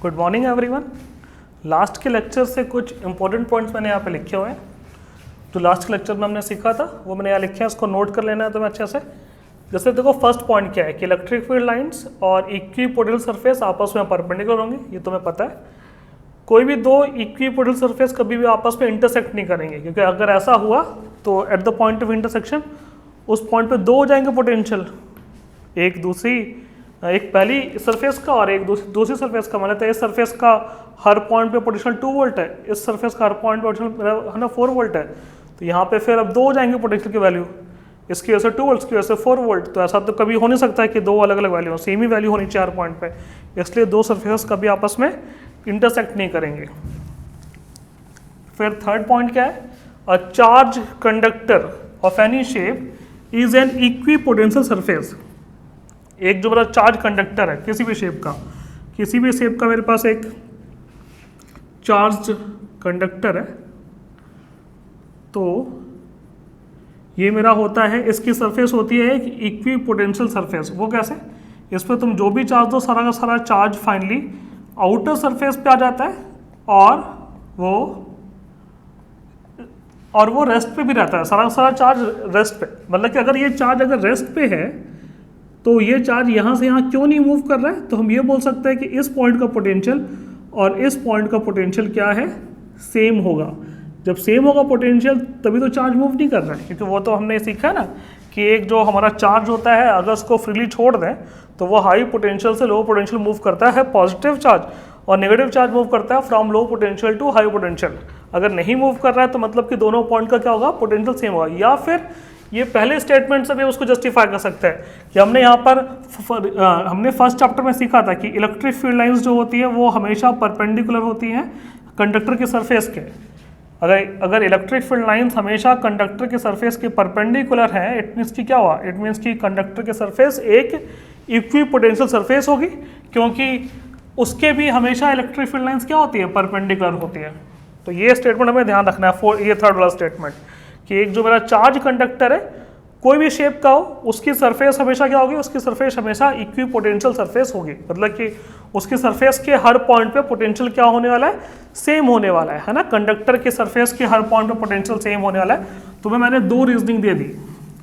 Good morning everyone. Last के lecture से कुछ इंपॉर्टेंट पॉइंट्स मैंने यहाँ पे लिखे हुए हैं। जो लास्ट के लेक्चर में हमने सीखा था वो मैंने यहाँ लिखे हैं, इसको नोट कर लेना है तुम्हें अच्छे से। जैसे देखो फर्स्ट पॉइंट क्या है कि इलेक्ट्रिक फील्ड लाइंस और इक्विपोटेंशियल सरफेस आपस में परपेंडिकुलर होंगे, ये तुम्हें पता है। कोई भी दो इक्विपोटेंशियल सरफेस कभी भी आपस में इंटरसेक्ट नहीं करेंगे, क्योंकि अगर ऐसा हुआ तो at the point of intersection उस पॉइंट पे दो हो जाएंगे पोटेंशियल, एक पहली सरफेस का और एक दूसरी सरफेस का। मतलब इस सरफेस का हर पॉइंट पे पोटेंशियल 2 वोल्ट है, इस सरफेस का हर पॉइंट पे पोटेंशियल है ना 4 वोल्ट है। तो यहाँ पे फिर अब दो हो जाएंगे पोटेंशियल की वैल्यू, इसकी वजह से 2 वोल्ट, इसकी वजह से 4 वोल्ट। तो ऐसा तो कभी हो नहीं सकता है कि दो अलग अलग वैल्यू हो, सेम ही वैल्यू होनी चाहिए हर पॉइंट पे, इसलिए दो सरफेस कभी आपस में इंटरसेक्ट नहीं करेंगे। फिर थर्ड पॉइंट क्या है, a charge conductor of any shape is an equipotential surface. एक जो मेरा चार्ज कंडक्टर है किसी भी शेप का मेरे पास एक चार्ज कंडक्टर है, तो ये मेरा होता है, इसकी सरफेस होती है एक इक्विपोटेंशियल सरफेस। वो कैसे, इस पर तुम जो भी चार्ज दो सारा का सारा चार्ज फाइनली आउटर सरफेस पे आ जाता है और वो रेस्ट पे भी रहता है, सारा का सारा चार्ज रेस्ट पे। मतलब कि अगर ये चार्ज अगर रेस्ट पे है तो ये चार्ज यहाँ से यहाँ क्यों नहीं मूव कर रहा है, तो हम ये बोल सकते हैं कि इस पॉइंट का पोटेंशियल और इस पॉइंट का पोटेंशियल क्या है, सेम होगा। जब सेम होगा पोटेंशियल तभी तो चार्ज मूव नहीं कर रहा है, क्योंकि वो तो हमने सीखा है ना कि एक जो हमारा चार्ज होता है अगर उसको फ्रीली छोड़ दें तो वो हाई पोटेंशियल से लो पोटेंशियल मूव करता है पॉजिटिव चार्ज, और नेगेटिव चार्ज मूव करता है from low potential to high potential. अगर नहीं मूव कर रहा है तो मतलब कि दोनों पॉइंट का क्या होगा, पोटेंशियल सेम होगा। या फिर ये पहले स्टेटमेंट से भी उसको जस्टिफाई कर सकते हैं कि हमने यहाँ पर हमने फर्स्ट चैप्टर में सीखा था कि इलेक्ट्रिक फील्ड लाइंस जो होती है वो हमेशा परपेंडिकुलर होती हैं कंडक्टर के सरफेस के। अगर इलेक्ट्रिक फील्ड लाइंस हमेशा कंडक्टर के सरफेस के परपेंडिकुलर हैं, इट मीन्स की क्या हुआ, इट मीन्स की कंडक्टर के सरफेस एक इक्विपोटेंशियल सरफेस होगी, क्योंकि उसके भी हमेशा इलेक्ट्रिक फील्ड लाइंस क्या होती है, परपेंडिकुलर होती है। तो ये स्टेटमेंट हमें ध्यान रखना है, ये थर्ड वाला स्टेटमेंट कि एक जो मेरा चार्ज कंडक्टर है कोई भी शेप का हो, उसकी सरफेस हमेशा क्या होगी, उसकी सरफेस हमेशा इक्विपोटेंशियल सरफेस होगी। मतलब कि उसकी सरफेस के हर पॉइंट पे पोटेंशियल क्या होने वाला है, सेम होने वाला है ना। कंडक्टर के सरफेस के हर पॉइंट पे पोटेंशियल सेम होने वाला है। तुम्हें मैंने दो रीजनिंग दे दी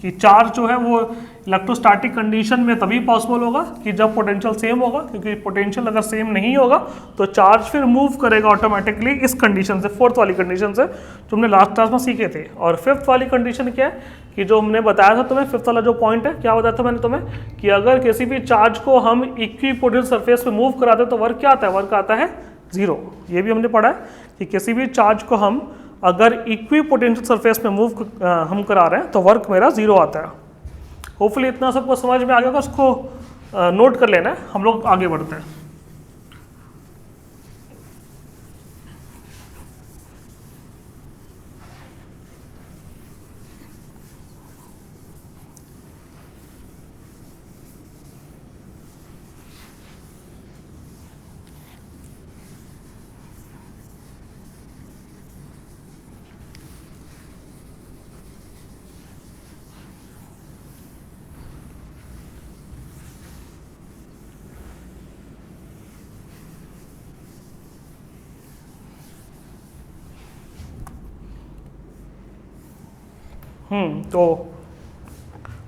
कि चार्ज जो है वो इलेक्ट्रोस्टैटिक कंडीशन में तभी पॉसिबल होगा कि जब पोटेंशियल सेम होगा, क्योंकि पोटेंशियल अगर सेम नहीं होगा तो चार्ज फिर मूव करेगा ऑटोमेटिकली इस कंडीशन से, फोर्थ वाली कंडीशन से जो हमने लास्ट क्लास में सीखे थे। और फिफ्थ वाली कंडीशन क्या है कि जो हमने बताया था तुम्हें, फिफ्थ वाला जो पॉइंट है, क्या बताया था मैंने तुम्हें कि अगर किसी भी चार्ज को हम इक्विपोटेंशियल सरफेस पे मूव कराते तो वर्क क्या आता है, वर्क आता है 0। ये भी हमने पढ़ा है कि किसी भी चार्ज को हम अगर इक्विपोटेंशियल सरफेस पे मूव हम करा रहे हैं तो वर्क मेरा 0 आता है। होपफुली इतना सबको समझ में आ गया होगा, उसको नोट कर लेना है। हम लोग आगे बढ़ते हैं। तो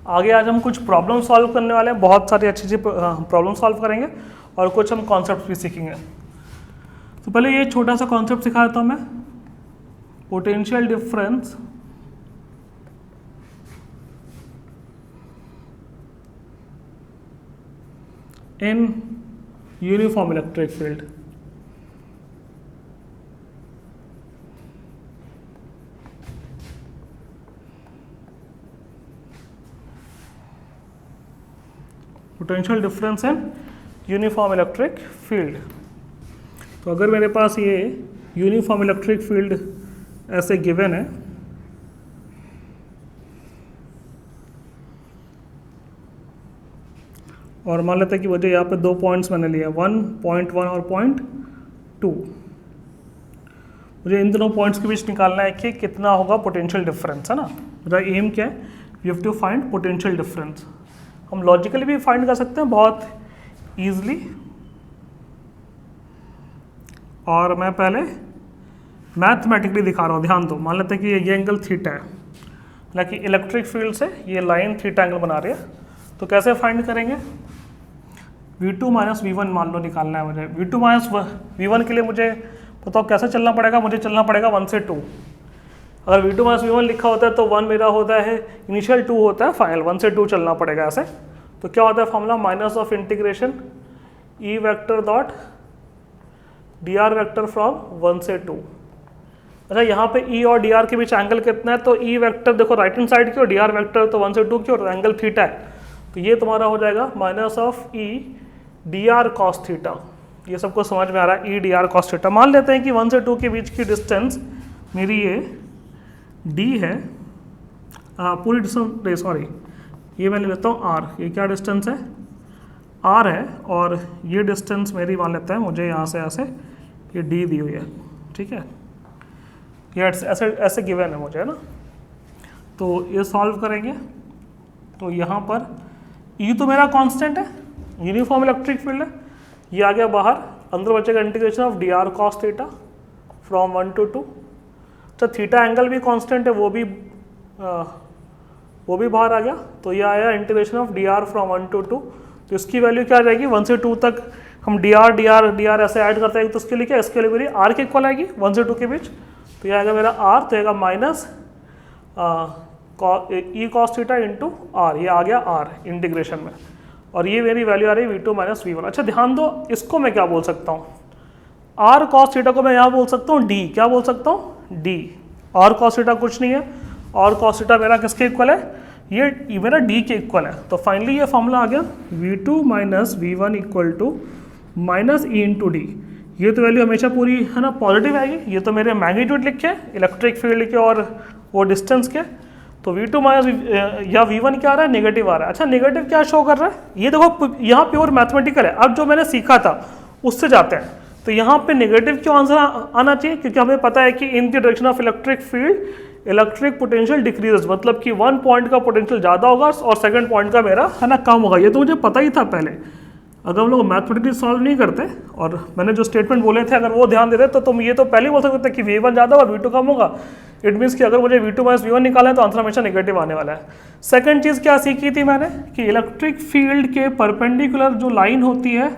आगे आज हम कुछ प्रॉब्लम सॉल्व करने वाले हैं, बहुत सारी अच्छी अच्छी प्रॉब्लम सॉल्व करेंगे और कुछ हम कॉन्सेप्ट भी सीखेंगे। तो पहले ये छोटा सा कॉन्सेप्ट सिखा देता हूँ मैं, potential difference in uniform electric field. Potential difference in uniform electric field. तो अगर मेरे पास ये यूनिफॉर्म इलेक्ट्रिक फील्ड ऐसे गिवन है, और मान लेते हैं कि मुझे यहाँ पे दो पॉइंट्स मैंने लिए, 1.1 और 0.2। मुझे इन दोनों पॉइंट्स के बीच निकालना है कि कितना होगा पोटेंशियल डिफरेंस, है ना। मेरा एम क्या है, we have to find potential difference. हम लॉजिकली भी फाइंड कर सकते हैं बहुत ईजिली। और मैं पहले मैथमेटिकली दिखा रहा हूँ, ध्यान दो। मान लेते हैं कि ये एंगल थीटा है, हालांकि इलेक्ट्रिक फील्ड से ये लाइन थीटा एंगल बना रही है। तो कैसे फाइंड करेंगे? V2 माइनस V1 मान लो निकालना है मुझे। V2 माइनस V1 के लिए मुझे बताओ कैसे चलना पड़ेगा? मुझे चलना पड़ेगा 1 से 2। अगर V2 माइनस V1 लिखा होता है तो 1 मेरा होता है इनिशियल, 2 होता है फाइनल, 1 से 2 चलना पड़ेगा ऐसे। तो क्या होता है formula? Minus of integration E vector dot dr vector from 1 से 2। अच्छा, यहाँ पे E और dr के बीच एंगल कितना है? तो E वेक्टर देखो राइट हैंड साइड की और dr वेक्टर तो 1 से 2 की और एंगल थीटा है। तो ये तुम्हारा हो जाएगा minus of E dr cos theta. ये सबको समझ में आ रहा है? E dr cos theta. मान लेते हैं कि 1 से 2 के बीच की डिस्टेंस मेरी ये d है, पूरी डिस्टेंस, सॉरी ये मैं लेता हूँ r। ये क्या डिस्टेंस है? r है। और ये डिस्टेंस मेरी मान लेते हैं मुझे यहाँ से ऐसे ये d दी हुई है, ठीक है। ये ऐसे ऐसे गिवन है मुझे, है ना। तो ये सॉल्व करेंगे तो यहाँ पर E तो मेरा कांस्टेंट है, यूनिफॉर्म इलेक्ट्रिक फील्ड है। ये आ गया बाहर, अंदर बचेगा integration of dr cos theta from 1 to 2। तो थीटा एंगल भी कांस्टेंट है, वो भी बाहर आ गया। तो ये आया integration of dr from 1 to 2। तो इसकी वैल्यू क्या आ जाएगी? 1 से 2 तक हम dr ऐसे ऐड करते हैं, तो उसके लिए क्या, इसके लिए मेरी r के इक्वल आएगी 1 से 2 के बीच। तो ये आएगा मेरा r, तो आएगा minus E cos theta into r। ये आ गया r इंटीग्रेशन में, और ये मेरी वैल्यू आ रही है V2 माइनस V1। अच्छा ध्यान दो, इसको मैं क्या बोल सकता हूँ? r cos थीटा को मैं यहाँ बोल सकता हूँ d। क्या बोल सकता हूँ? d। r cos थीटा कुछ नहीं है, r cos थीटा मेरा किसके इक्वल है? ये मेरा d के इक्वल है। तो फाइनली ये फॉर्मूला आ गया V2 minus V1 equal to minus E into D. ये तो वैल्यू हमेशा पूरी है ना पॉजिटिव आएगी। ये तो मेरे मैग्नीट्यूड लिखे इलेक्ट्रिक फील्ड के और वो डिस्टेंस के। तो V2 माइनस या V1 क्या आ रहा है? नेगेटिव आ रहा है। अच्छा, नेगेटिव क्या शो कर रहा है? ये देखो यहाँ प्योर मैथमेटिकल है। अब जो मैंने सीखा था उससे जाते हैं। तो यहाँ पे नेगेटिव क्यों आंसर आना चाहिए? क्योंकि हमें पता है कि in the direction of electric field electric potential decreases, मतलब कि 1 पॉइंट का पोटेंशियल ज़्यादा होगा और सेकंड पॉइंट का मेरा है ना कम होगा। ये तो मुझे पता ही था पहले। अगर हम लोग मैथमेटिकली सॉल्व नहीं करते और मैंने जो स्टेटमेंट बोले थे अगर वो ध्यान देते तो तुम ये तो पहले ही बोल सकते थे कि V1 ज़्यादा होगा V2 कम होगा। इट मीन्स कि अगर मुझे V2 माइनस V1 निकालना है तो आंसर हमेशा नेगेटिव आने वाला है। सेकंड चीज़ क्या सीखी थी मैंने कि इलेक्ट्रिक फील्ड के परपेंडिकुलर जो लाइन होती है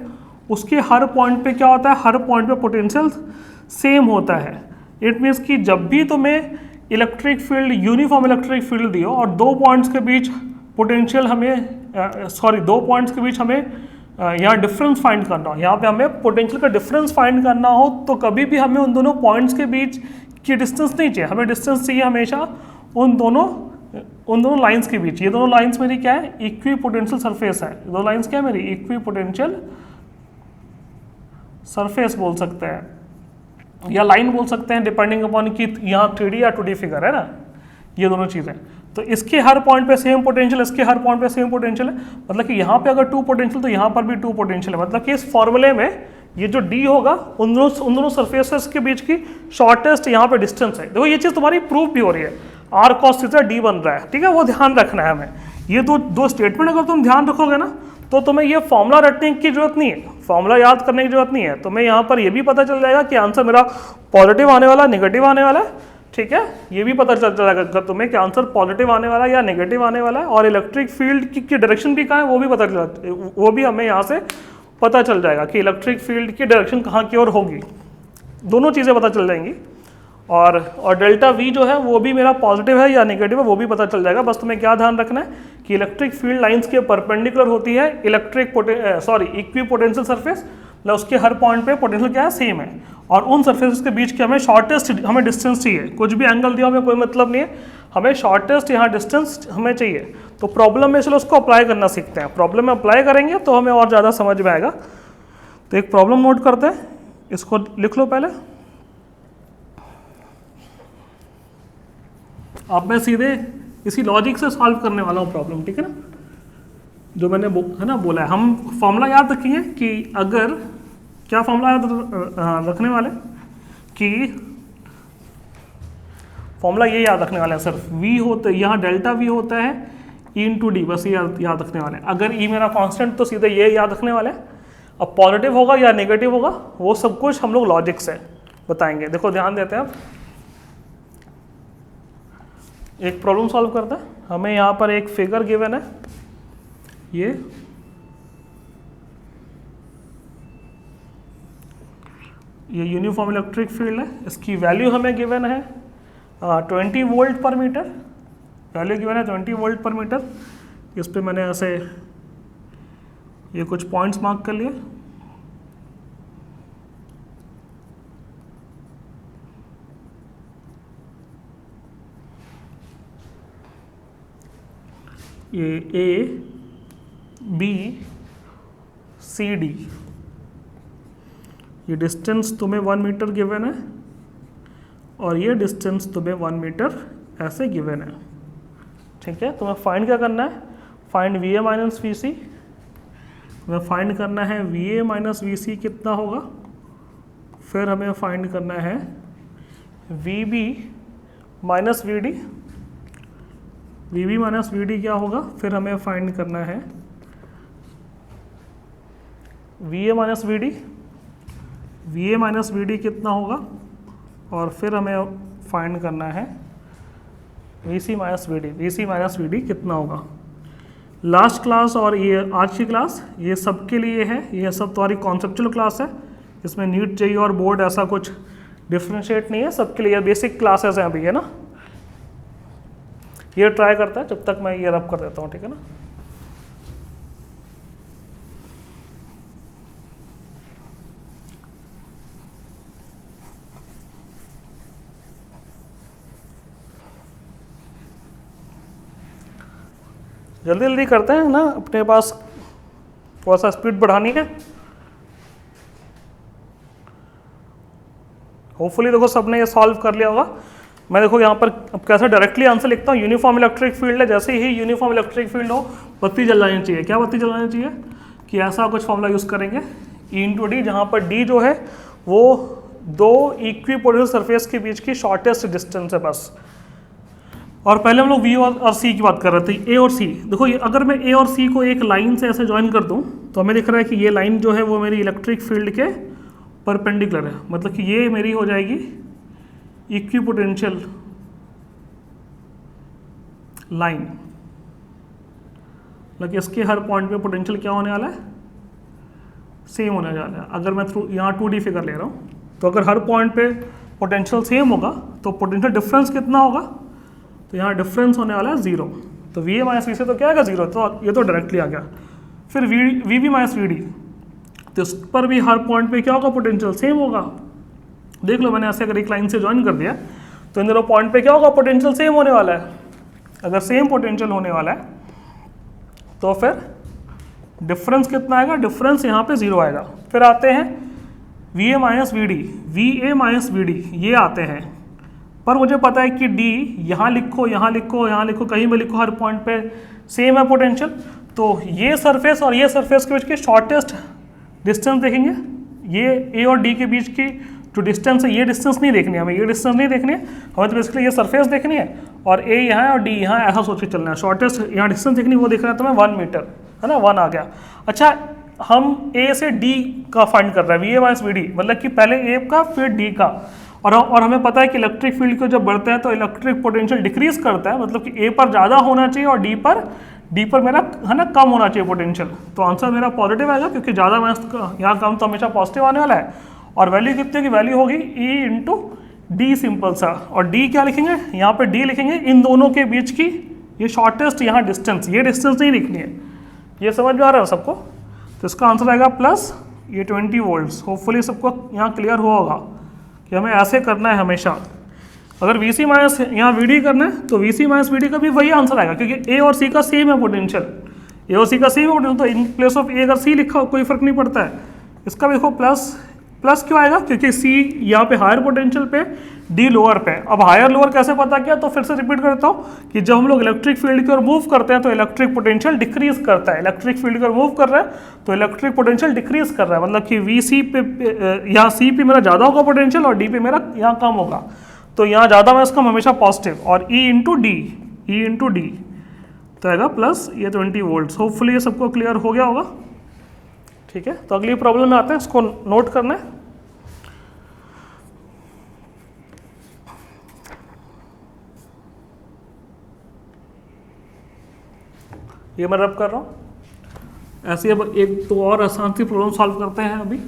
उसके हर पॉइंट पे क्या होता है? हर पॉइंट पे पोटेंशियल सेम होता है। इट मीन्स कि जब भी तुम्हें electric field uniform electric field दियो और दो पॉइंट्स के बीच पोटेंशियल हमें दो पॉइंट्स के बीच हमें यहाँ डिफरेंस फाइंड करना हो, यहाँ पे हमें पोटेंशियल का डिफरेंस फाइंड करना हो, तो कभी भी हमें उन दोनों पॉइंट्स के बीच की डिस्टेंस नहीं चाहिए। हमें डिस्टेंस चाहिए हमेशा उन दोनों लाइंस के बीच। ये दोनों लाइंस मेरी क्या है? इक्वी पोटेंशियल सरफेस है। दो लाइंस क्या है मेरी? इक्वी पोटेंशियल सरफेस बोल सकते हैं या लाइन बोल सकते हैं, डिपेंडिंग अपॉन कि यहाँ 3D या 2D फिगर है ना, ये दोनों चीज़ें। तो इसके हर पॉइंट पे सेम पोटेंशियल, इसके हर पॉइंट पे सेम पोटेंशियल है। मतलब कि यहाँ पे अगर 2 पोटेंशियल तो यहाँ पर भी 2 पोटेंशियल है। मतलब कि इस फॉर्मूले में ये जो D होगा उन दोनों सरफेसेस के बीच की शॉर्टेस्ट यहाँ पे डिस्टेंस है। देखो ये चीज़ तुम्हारी प्रूफ भी हो रही है, r cos थीटा d बन रहा है, ठीक है। वो ध्यान रखना है हमें। ये दो स्टेटमेंट अगर तुम ध्यान रखोगे ना तो तुम्हें ये फॉर्मूला रटने की जरूरत नहीं है, फॉर्मूला याद करने की जरूरत नहीं है। तुम्हें यहाँ पर ये भी पता चल जाएगा कि आंसर मेरा पॉजिटिव आने वाला, नेगेटिव आने वाला है, ठीक है। ये भी पता चल जाएगा तुम्हें कि आंसर पॉजिटिव आने वाला है या नेगेटिव आने वाला है, और इलेक्ट्रिक फील्ड की डायरेक्शन भी कहाँ है वो भी पता चल, वो भी हमें यहाँ से पता चल जाएगा कि इलेक्ट्रिक फील्ड की डायरेक्शन कहाँ की ओर होगी। दोनों चीज़ें पता चल जाएंगी। और डेल्टा V जो है वो भी मेरा पॉजिटिव है या नेगेटिव है वो भी पता चल जाएगा। बस तुम्हें क्या ध्यान रखना है कि इलेक्ट्रिक फील्ड लाइंस के परपेंडिकुलर होती है इक्वी पोटेंशियल सरफेस, मतलब उसके हर पॉइंट पे पोटेंशियल क्या है? सेम है। और उन सरफेसेस के बीच के हमें शॉर्टेस्ट हमें डिस्टेंस चाहिए। कुछ भी एंगल दिया हमें कोई मतलब नहीं है, हमें शॉर्टेस्ट यहाँ डिस्टेंस हमें चाहिए। तो प्रॉब्लम में चलो उसको अप्लाई करना सीखते हैं। प्रॉब्लम में अप्लाई करेंगे तो हमें और ज़्यादा समझ में आएगा। तो एक प्रॉब्लम नोट करते हैं, इसको लिख लो पहले। अब मैं सीधे इसी लॉजिक से सॉल्व करने वाला हूँ प्रॉब्लम, ठीक है ना। जो मैंने बोला है, हम फॉर्मूला याद रखेंगे कि अगर क्या फॉर्मूला याद रखने वाले कि फॉर्मूला ये याद रखने वाले हैं सिर्फ V होता है, यहाँ डेल्टा V होता है E इंटू डी, बस ये याद रखने वाले हैं। अगर E मेरा कांस्टेंट तो सीधे ये याद रखने वाले हैं। अब पॉजिटिव होगा या नेगेटिव होगा वो सब कुछ हम लोग लॉजिक से बताएंगे। देखो ध्यान देते हैं, अब एक प्रॉब्लम सॉल्व करते हैं। हमें यहाँ पर एक फिगर गिवन है, ये यूनिफॉर्म इलेक्ट्रिक फील्ड है, इसकी वैल्यू हमें गिवन है 20 वोल्ट पर मीटर, वैल्यू गिवन है 20 वोल्ट पर मीटर। इस पे मैंने ऐसे ये कुछ पॉइंट्स मार्क कर लिए। ये ए बी सी डी, ये डिस्टेंस तुम्हें 1 मीटर गिवन है और ये डिस्टेंस तुम्हें 1 मीटर ऐसे गिवन है, ठीक है। तुम्हें फाइंड क्या करना है, find V A minus V C. हमें फाइंड करना है V A minus V C कितना होगा, फिर हमें फाइंड करना है V B minus V D, V B minus V D क्या होगा, फिर हमें फाइंड करना है V A minus V D, V A minus V D कितना होगा, और फिर हमें फाइंड करना है V C minus V D, V C minus V D कितना होगा। लास्ट क्लास और ये आज की क्लास ये सब के लिए है, ये सब तुम्हारी कॉन्सेप्चुअल क्लास है, इसमें नीट जेईई और बोर्ड ऐसा कुछ डिफ्रेंशिएट नहीं है, सबके लिए बेसिक क्लासेस हैं अभी, है ना। ये ट्राई करता है जब तक मैं ये रब कर देता हूँ, ठीक है ना। जल्दी जल्दी करते हैं ना, अपने पास थोड़ा सा स्पीड बढ़ानी है। होपफुली देखो सबने ये सॉल्व कर लिया होगा। मैं देखो यहाँ पर अब कैसे डायरेक्टली आंसर लिखता हूँ। यूनिफॉर्म इलेक्ट्रिक फील्ड है, जैसे ही यूनिफॉर्म इलेक्ट्रिक फील्ड हो बत्ती जल जानी चाहिए। क्या बत्ती जलानी चाहिए कि ऐसा कुछ फॉर्मूला यूज़ करेंगे ई इंटू डी, जहाँ पर डी जो है वो दो इक्विपोटेंशियल सरफेस के बीच की शॉर्टेस्ट डिस्टेंस है बस। और पहले हम लोग वी और सी की बात कर रहे थे, ए और सी। देखो ये अगर मैं ए और सी को एक लाइन से ऐसे ज्वाइन कर दूं तो हमें दिख रहा है कि ये लाइन जो है वो मेरी इलेक्ट्रिक फील्ड के परपेंडिकुलर है, मतलब कि ये मेरी हो जाएगी इक्विपोटेंशियल लाइन, मतलब इसके हर पॉइंट पे पोटेंशियल क्या होने वाला है, सेम होने वाला है। अगर मैं थ्रू यहाँ 2D फिगर ले रहा हूँ तो अगर हर पॉइंट पे पोटेंशियल सेम होगा तो पोटेंशियल डिफरेंस कितना होगा, तो यहाँ डिफरेंस होने वाला है 0। तो वी ए माइनस वी से तो क्या आएगा 0, तो ये तो डायरेक्टली आ गया। फिर V B minus V D, तो इस पर भी हर पॉइंट पे क्या होगा, पोटेंशियल सेम होगा। देख लो मैंने ऐसे अगर एक लाइन से ज्वाइन कर दिया तो इन दोनों पॉइंट पे क्या होगा, पोटेंशियल सेम होने वाला है। अगर सेम पोटेंशियल होने वाला है तो फिर डिफरेंस कितना आएगा, डिफरेंस यहाँ पे 0 आएगा। फिर आते हैं V A minus V D, V A minus V D ये आते हैं, पर मुझे पता है कि डी यहाँ लिखो, यहाँ लिखो, यहाँ लिखो, कहीं भी लिखो, हर पॉइंट पे सेम है पोटेंशियल। तो ये सरफेस और ये सरफेस के बीच की शॉर्टेस्ट डिस्टेंस देखेंगे, ये ए और डी के बीच की जो डिस्टेंस है, ये डिस्टेंस नहीं देखनी है हमें, ये डिस्टेंस नहीं देखनी है हमें, तो बेसिकली ये सरफेस देखनी है और ए यहाँ है और डी यहाँ, ऐसा सोच के चलना है। शॉर्टेस्ट यहाँ डिस्टेंस देखनी है, वो दिख रहा है तुम्हें 1 मीटर, है ना, 1 आ गया। अच्छा हम ए से डी का फाइंड कर रहे हैं, V A minus V D, मतलब कि पहले ए का फिर डी का। और हमें पता है कि इलेक्ट्रिक फील्ड को जब बढ़ते हैं तो इलेक्ट्रिक पोटेंशियल डिक्रीज करता है, मतलब कि ए पर ज़्यादा होना चाहिए और डी पर मेरा है ना कम होना चाहिए पोटेंशियल। तो आंसर मेरा पॉजिटिव आएगा क्योंकि ज़्यादा माइनस यहाँ कम तो हमेशा पॉजिटिव आने वाला है। और वैल्यू कितनी होगी, वैल्यू होगी ई इंटू डी सिंपल सा। और डी क्या लिखेंगे, यहाँ पे डी लिखेंगे इन दोनों के बीच की ये शॉर्टेस्ट यहाँ डिस्टेंस, ये डिस्टेंस नहीं लिखनी है। ये समझ में आ रहा है सबको, तो इसका आंसर आएगा प्लस ये 20 वोल्ट्स। होपफुली सबको यहाँ क्लियर हुआ होगा कि हमें ऐसे करना है हमेशा। अगर वी सी माइनस यहाँ वी डी करना है तो V C minus V D का भी वही आंसर आएगा, क्योंकि ए और सी का सेम है पोटेंशियल, ए और सी का सेम है पोटेंशियल। तो इन प्लेस ऑफ ए अगर सी लिखा हो कोई फर्क नहीं पड़ता है। इसका देखो प्लस क्यों आएगा, क्योंकि सी यहाँ पे हायर पोटेंशियल पे, डी लोअर पे। अब हायर लोअर कैसे पता किया, तो फिर से रिपीट करता हूँ कि जब हम लोग इलेक्ट्रिक फील्ड की ओर मूव करते हैं तो इलेक्ट्रिक पोटेंशियल डिक्रीज करता है। इलेक्ट्रिक फील्ड की ओर मूव कर रहा है तो इलेक्ट्रिक पोटेंशियल डिक्रीज कर रहा है, मतलब कि वी सी पे यहाँ सी पे मेरा ज़्यादा होगा पोटेंशियल और डी पे मेरा यहाँ कम होगा। तो यहाँ ज़्यादा में इसका हमेशा पॉजिटिव, और ई इंटू डी तो आएगा प्लस ये 20 वोल्ट्स। होपफुली ये सबको क्लियर हो गया होगा। ठीक है, तो अगली प्रॉब्लम में आते हैं, इसको नोट करना है। ये मैं रब कर रहा हूँ। ऐसे अब एक तो और आसान सी प्रॉब्लम सॉल्व करते हैं अभी।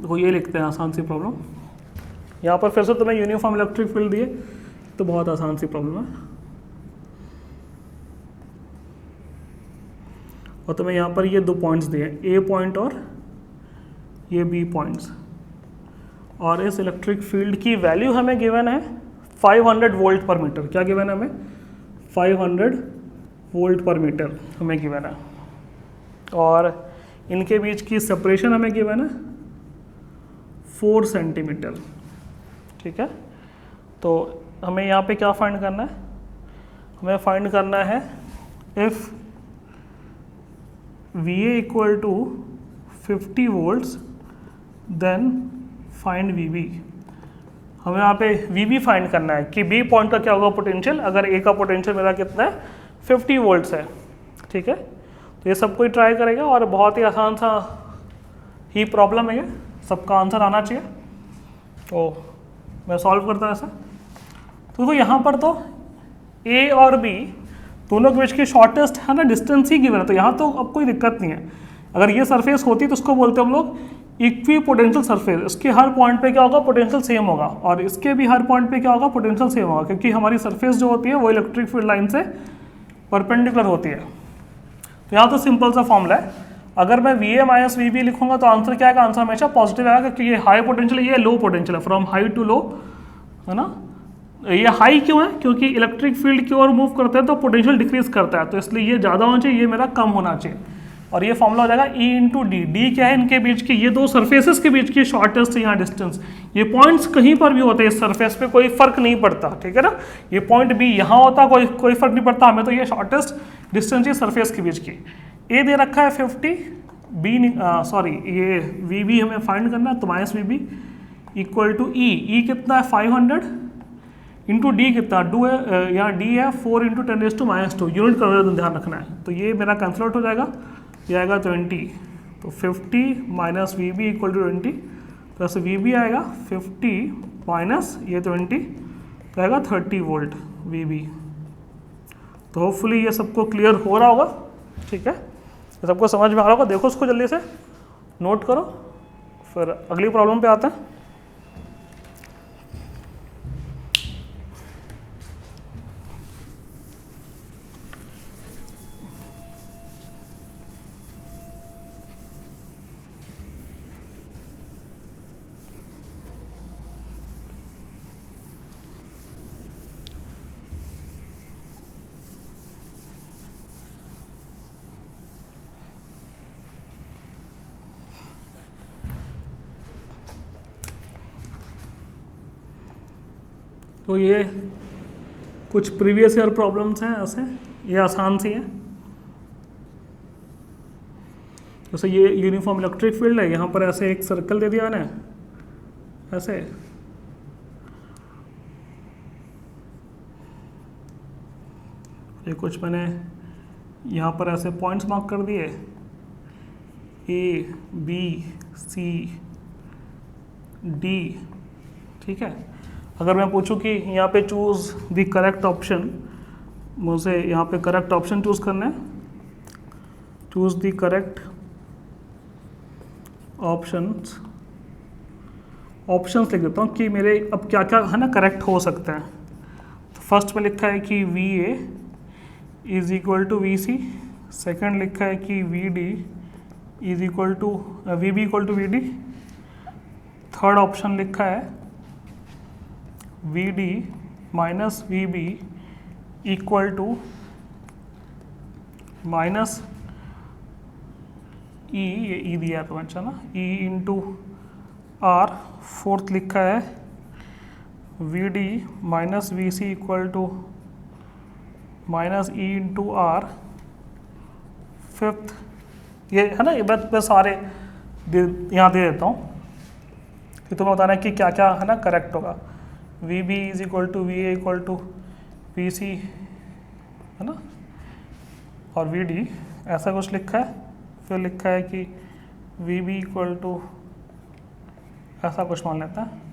तो ये लिखते हैं आसान सी प्रॉब्लम। यहाँ पर फिर से तुम्हें यूनिफॉर्म इलेक्ट्रिक फील्ड दिए, तो बहुत आसान सी प्रॉब्लम है। और तुम्हें यहाँ पर ये 2 पॉइंट्स दिए, ए पॉइंट और ये बी पॉइंट्स, और इस इलेक्ट्रिक फील्ड की वैल्यू हमें गिवन है 500 वोल्ट पर मीटर। क्या गिवन है हमें? 500 वोल्ट पर मीटर हमें गिवन है। और इनके बीच की सेपरेशन हमें गिवन है 4 सेंटीमीटर। ठीक है, तो हमें यहाँ पे क्या फाइंड करना है? हमें फाइंड करना है if VA equal to 50 volts then find VB। हमें यहाँ पे VB फाइंड करना है कि B पॉइंट का क्या होगा पोटेंशियल, अगर A का पोटेंशियल मेरा कितना है 50 वोल्ट्स है। ठीक है, तो ये सब कोई ट्राई करेगा और बहुत ही आसान सा ही प्रॉब्लम है ये, सबका आंसर आना चाहिए। तो मैं सॉल्व करता हूँ ऐसा। तो देखो यहाँ पर तो A और B दोनों के बीच की शॉर्टेस्ट है ना डिस्टेंस ही गिवन है, तो यहाँ तो अब कोई दिक्कत नहीं है। अगर ये सरफेस होती तो उसको बोलते हम लोग इक्वी पोटेंशियल सरफेस। इसके हर पॉइंट पे क्या होगा? पोटेंशियल सेम होगा, और इसके भी हर पॉइंट पे क्या होगा? पोटेंशियल सेम होगा, क्योंकि हमारी सरफेस जो होती है वो इलेक्ट्रिक फील्ड लाइन से परपेंडिकुलर होती है। तो यहाँ तो सिंपल सा फॉर्मूला है। अगर मैं VA माइनस VB लिखूंगा तो आंसर क्या आएगा? आंसर हमेशा पॉजिटिव आएगा, क्योंकि ये हाई पोटेंशियल, ये लो पोटेंशियल है, फ्रॉम हाई टू लो, है ना। ये हाई क्यों है? क्योंकि इलेक्ट्रिक फील्ड की ओर मूव करता है तो पोटेंशियल डिक्रीज करता है, तो इसलिए ये ज़्यादा होना चाहिए, ये मेरा कम होना चाहिए। और ये फॉर्मूला हो जाएगा E इंटू डी। डी क्या है? इनके बीच की, ये दो सरफेसेस के बीच की शॉर्टेस्ट यहाँ डिस्टेंस। ये पॉइंट्स कहीं पर भी होते हैं इस सरफेस पे, कोई फर्क नहीं पड़ता, ठीक है ना। ये पॉइंट B यहाँ होता, कोई फर्क नहीं पड़ता हमें, तो ये शॉर्टेस्ट डिस्टेंस है सरफेस के बीच की। ए दे रखा है 50, बी सॉरी ये VB हमें फाइंड करना है, तो माइनस VB इक्वल टू ई कितना है? 500 इंटू डी कितना? 2 है, यहाँ डी है 4 इंटू 10⁻², यूनिट का ध्यान रखना है। तो ये मेरा कैंसिल आउट हो जाएगा, ये आएगा 20, तो 50 माइनस VB इक्वल टू 20, तो ऐसे VB आएगा 50 माइनस ये 20, तो आएगा 30 वोल्ट VB। तो होपफुली ये सबको क्लियर हो रहा होगा, ठीक है, ये सबको समझ में आ रहा होगा। देखो उसको जल्दी से नोट करो, फिर अगली प्रॉब्लम पे आते हैं। तो ये कुछ प्रीवियस ईयर प्रॉब्लम्स हैं ऐसे, ये आसान सी हैं। जैसे ये यूनिफॉर्म इलेक्ट्रिक फील्ड है, यहाँ पर ऐसे एक सर्कल दे दिया मैंने ऐसे, ये कुछ मैंने यहाँ पर ऐसे पॉइंट्स मार्क कर दिए, A B C D, ठीक है। अगर मैं पूछूं कि यहाँ पे चूज़ द करेक्ट ऑप्शन, मुझे यहाँ पे करेक्ट ऑप्शन चूज़ करना है, चूज़ द करेक्ट ऑप्शंस लिख देता हूँ कि मेरे अब क्या क्या है ना करेक्ट हो सकता है। तो फर्स्ट में लिखा है कि VA is equal to VC, second लिखा है कि VD is equal to VB equal to VD, third option लिखा है VD minus VB equal to minus E, ये E दिया तो अच्छा ना, E इंटू आर, फोर्थ लिखा है V D minus V C equal to minus E into R, fifth ये है ना, ये मैं सारे यहाँ दे देता हूँ कि तुम्हें बताना है कि क्या क्या है ना करेक्ट होगा। V B is equal to V A equal to V C है ना, और वी डी ऐसा कुछ लिखा है, फिर लिखा है कि वी बी इक्वल टू ऐसा कुछ मान लेता है।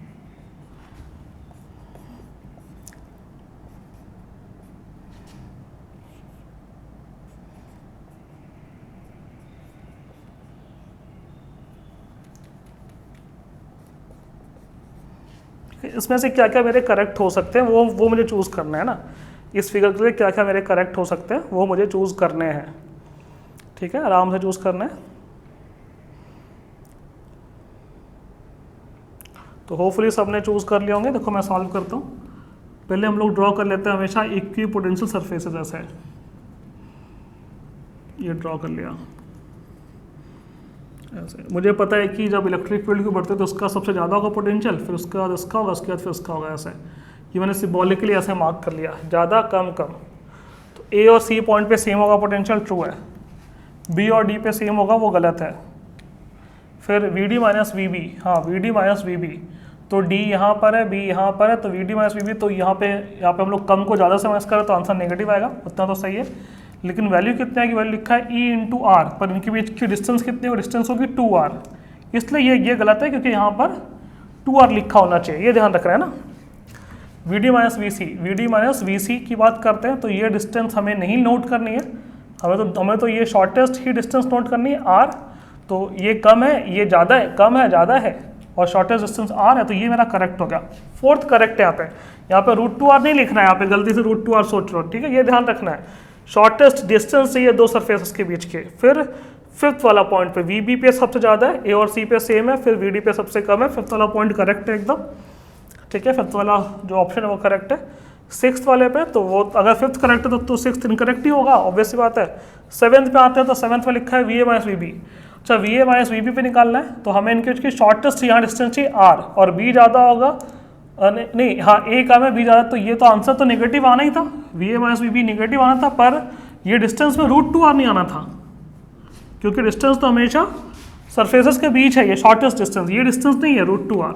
इसमें से क्या क्या मेरे करेक्ट हो सकते हैं वो मुझे चूज़ करना है ना, इस फिगर के लिए क्या क्या मेरे करेक्ट हो सकते हैं वो मुझे चूज़ करने हैं। ठीक है, आराम से चूज़ करना है। तो होपफुली सबने चूज़ कर लिए होंगे। देखो मैं सॉल्व करता हूँ। पहले हम लोग ड्रॉ कर लेते हैं हमेशा इक्विपोटेंशियल सरफेसेस। ऐसे ये ड्रॉ कर लिया ऐसे। मुझे पता है कि जब इलेक्ट्रिक फील्ड की बढ़ती है तो उसका सबसे ज़्यादा होगा पोटेंशियल, फिर उसके बाद इसका होगा, उसके बाद फिर उसका होगा। ऐसे ये मैंने सिम्बॉलिकली ऐसे मार्क कर लिया, ज़्यादा कम कम। तो ए और सी पॉइंट पे सेम होगा पोटेंशियल, ट्रू है। बी और डी पे सेम होगा, वो गलत है। फिर V D minus V B, हाँ V D minus V B, तो डी यहाँ पर है, बी यहाँ पर है, तो V D minus V B, तो यहाँ पे हम लोग कम को ज़्यादा से माइनस करें तो आंसर नेगेटिव आएगा, उतना तो सही है। लेकिन वैल्यू कितने है कि वैल्यू लिखा है ई इंटू आर, पर इनके बीच की डिस्टेंस कितनी है, डिस्टेंस होगी 2r, इसलिए ये गलत है क्योंकि यहाँ पर 2r लिखा होना चाहिए, ये ध्यान रख रहे हैं ना। वी डी माइनस वी सी की बात करते हैं तो ये डिस्टेंस हमें नहीं नोट करनी है, हमें तो ये शॉर्टेस्ट ही डिस्टेंस नोट करनी है r, तो ये कम है, ये ज़्यादा है, कम है ज़्यादा है, और शॉर्टेस्ट डिस्टेंस r है, तो ये मेरा करेक्ट हो गया। फोर्थ करेक्ट है यहाँ पे √2r नहीं लिखना है, यहाँ पे गलती से √2r सोच रहे हो, ठीक है, ये ध्यान रखना है। शॉर्टेस्ट डिस्टेंस चाहिए दो सरफेसेस के बीच के। फिर फिफ्थ वाला पॉइंट पे वी बी पे सबसे ज़्यादा है, ए और सी पे सेम है, फिर वी डी पे सबसे कम है। फिफ्थ वाला पॉइंट करेक्ट है एकदम, ठीक है, फिफ्थ वाला जो ऑप्शन है वो करेक्ट है। सिक्स्थ वाले पे तो वो अगर फिफ्थ करेक्ट है तो सिक्स्थ इनकरेक्ट ही होगा, ऑब्वियस सी बात है। सेवन्थ पे आते हैं तो सेवन्थ में लिखा है V A minus V B. अच्छा, V A minus V B पे निकालना है तो हमें इनके बीच की शॉर्टेस्ट यहाँ डिस्टेंस चाहिए आर, और बी ज़्यादा होगा नहीं, हाँ ए कम है बी ज़्यादा, तो ये तो आंसर तो नेगेटिव आना ही था, V A minus V B negative आना था, पर ये डिस्टेंस में √2r नहीं आना था, क्योंकि डिस्टेंस तो हमेशा सरफेसेस के बीच है, ये शॉर्टेस्ट डिस्टेंस, ये डिस्टेंस नहीं है √2r,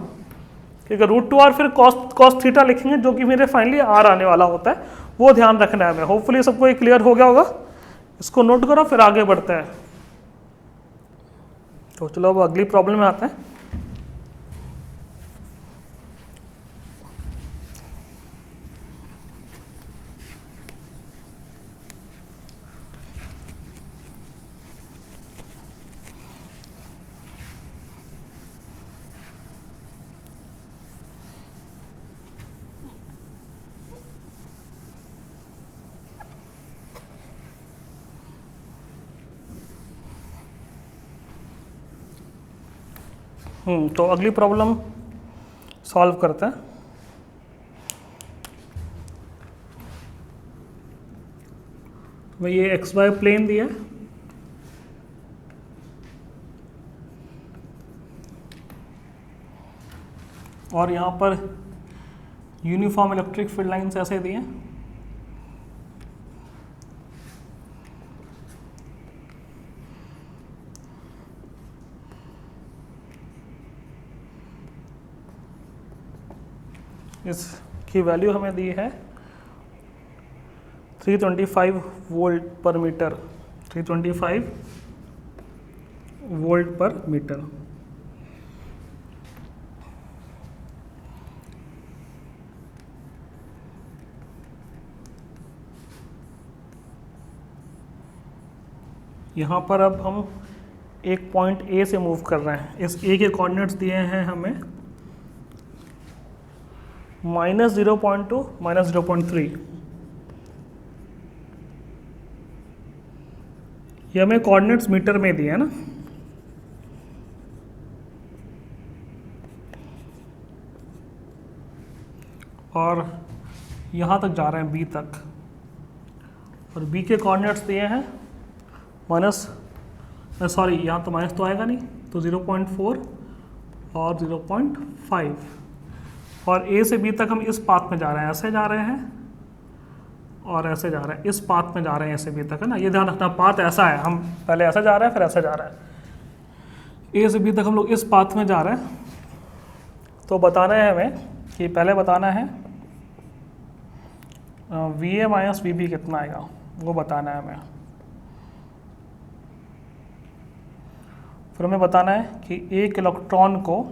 क्योंकि √2r फिर cos थीटा लिखेंगे जो कि मेरे फाइनली r आने वाला होता है, वो ध्यान रखना है हमें। होपफुली सबको ये क्लियर हो गया होगा, इसको नोट करो फिर आगे बढ़ते हैं। तो चलो अब अगली प्रॉब्लम में आते हैं। तो अगली प्रॉब्लम सॉल्व करते हैं। मैं ये एक्स वाई प्लेन दिया है, और यहाँ पर यूनिफॉर्म इलेक्ट्रिक फील्ड लाइन्स ऐसे दिए हैं। इसकी वैल्यू हमें दी है 325 वोल्ट पर मीटर, 325 वोल्ट पर मीटर। यहाँ पर अब हम एक पॉइंट ए से मूव कर रहे हैं। इस ए के कोऑर्डिनेट्स दिए हैं हमें -0.2 -0.3। ये हमें कोऑर्डिनेट्स मीटर में दिए हैं ना, और यहाँ तक जा रहे हैं बी तक, और बी के कोऑर्डिनेट्स दिए हैं यहाँ तो माइनस तो आएगा नहीं, तो 0.4 और 0.5, और ए से बी तक हम इस पाथ में जा रहे हैं, ऐसे जा रहे हैं और ऐसे जा रहे हैं, इस पाथ में जा रहे हैं ए से बी तक, है ना। ये ध्यान रखना, पाथ ऐसा है, हम पहले ऐसे जा रहे हैं फिर ऐसे जा रहे हैं, ए से बी तक हम लोग इस पाथ में जा रहे हैं। तो बताना है हमें कि पहले बताना है V A minus V B कितना आएगा, वो बताना है हमें। फिर हमें बताना है कि एक इलेक्ट्रॉन को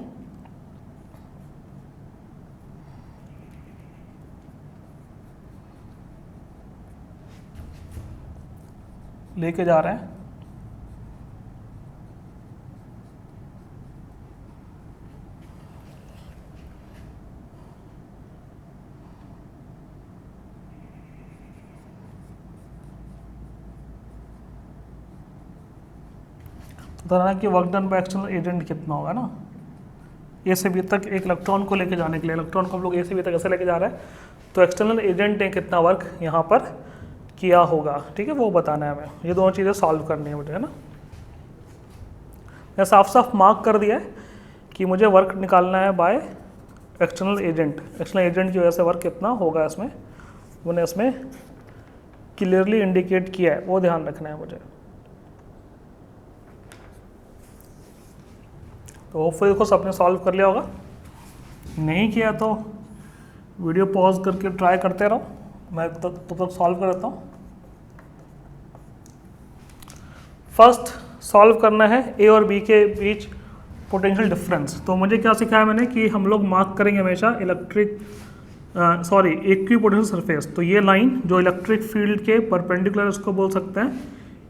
लेके जा रहे हैं बताना कि work done by external agent कितना होगा ना। ए से बी तक एक इलेक्ट्रॉन को लेके जाने के लिए, इलेक्ट्रॉन को हम लोग ए से बी तक ऐसे लेके जा रहे हैं, तो एक्सटर्नल एजेंट ने कितना वर्क यहाँ पर किया होगा, ठीक है, वो बताना है हमें। ये दोनों चीज़ें सॉल्व करनी है मुझे, है ना। मैं साफ साफ मार्क कर दिया है कि मुझे वर्क निकालना है by external agent. External agent की वजह से वर्क कितना होगा इसमें, मैंने इसमें क्लियरली इंडिकेट किया है, वो ध्यान रखना है मुझे। तो होपफुली इसको सबने सॉल्व कर लिया होगा, नहीं किया तो वीडियो पॉज करके ट्राई करते रहो, मैं तक सॉल्व कर देता हूँ। फर्स्ट सॉल्व करना है ए और बी के बीच पोटेंशियल डिफरेंस। तो मुझे क्या सिखाया मैंने कि हम लोग मार्क करेंगे हमेशा इक्विपोटेंशियल सरफेस। तो ये लाइन जो इलेक्ट्रिक फील्ड के परपेंडिकुलर, उसको बोल सकते हैं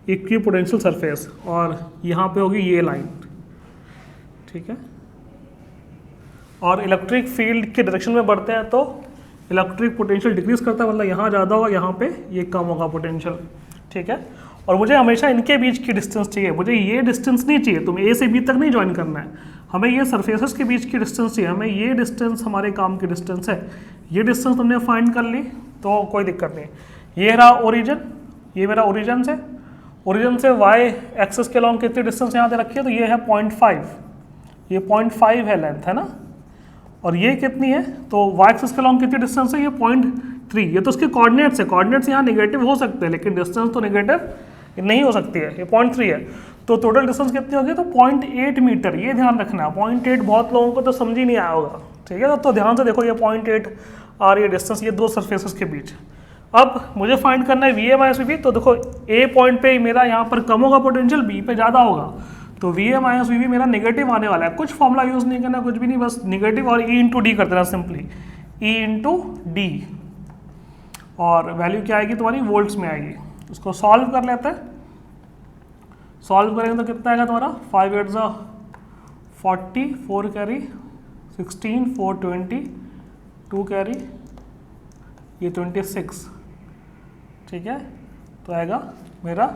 इक्विपोटेंशियल सरफेस, और यहाँ पे होगी ये लाइन, ठीक है। और इलेक्ट्रिक फील्ड के डायरेक्शन में बढ़ते हैं तो इलेक्ट्रिक पोटेंशियल डिक्रीज करता है, मतलब यहाँ ज़्यादा होगा, यहाँ पे ये कम होगा पोटेंशियल, ठीक है। और मुझे हमेशा इनके बीच की डिस्टेंस चाहिए, मुझे ये डिस्टेंस नहीं चाहिए, तुम्हें ए से बी तक नहीं ज्वाइन करना है, हमें ये सरफेसेस के बीच की डिस्टेंस चाहिए, हमें ये डिस्टेंस हमारे काम की डिस्टेंस है। ये डिस्टेंस तुमने फाइंड कर ली तो कोई दिक्कत नहीं। ये रहा ओरिजिन, ये मेरा ओरिजिन से वाई एक्सिस के लॉन्ग कितनी डिस्टेंस यहाँ से रखी है, तो ये है 0.5, ये 0.5 है लेंथ, है ना। और ये कितनी है, तो वाई एक्सिस के लॉन्ग कितनी डिस्टेंस है, ये 0.3। ये तो उसके कोऑर्डिनेट्स है, कोऑर्डिनेट्स यहाँ नेगेटिव हो सकते हैं लेकिन डिस्टेंस तो नेगेटिव नहीं हो सकती है, ये 0.3 है। तो टोटल डिस्टेंस कितनी होगी, तो 0.8 मीटर, ये ध्यान रखना है। 0.8 बहुत लोगों को तो समझ ही नहीं आया होगा, ठीक है। तो ध्यान से देखो, ये 0.8 आ रही है डिस्टेंस, ये दो सरफेसेस के बीच। अब मुझे फाइंड करना है V A minus V B. तो देखो ए पॉइंट पे मेरा यहाँ पर कम होगा पोटेंशियल, बी पे ज़्यादा होगा, तो V A minus V B मेरा नेगेटिव आने वाला है। कुछ फॉर्मूला यूज़ नहीं करना, कुछ भी नहीं, बस नेगेटिव और ई इंटू डी कर देना सिंपली, ई इंटू डी, और वैल्यू क्या आएगी तुम्हारी, वोल्ट्स में आएगी। उसको सॉल्व कर लेते हैं। सॉल्व करेंगे तो कितना आएगा तुम्हारा, 5 8 40, 4 कैरी 16, 4 20, 2 कैरी ये 26, ठीक है। तो आएगा मेरा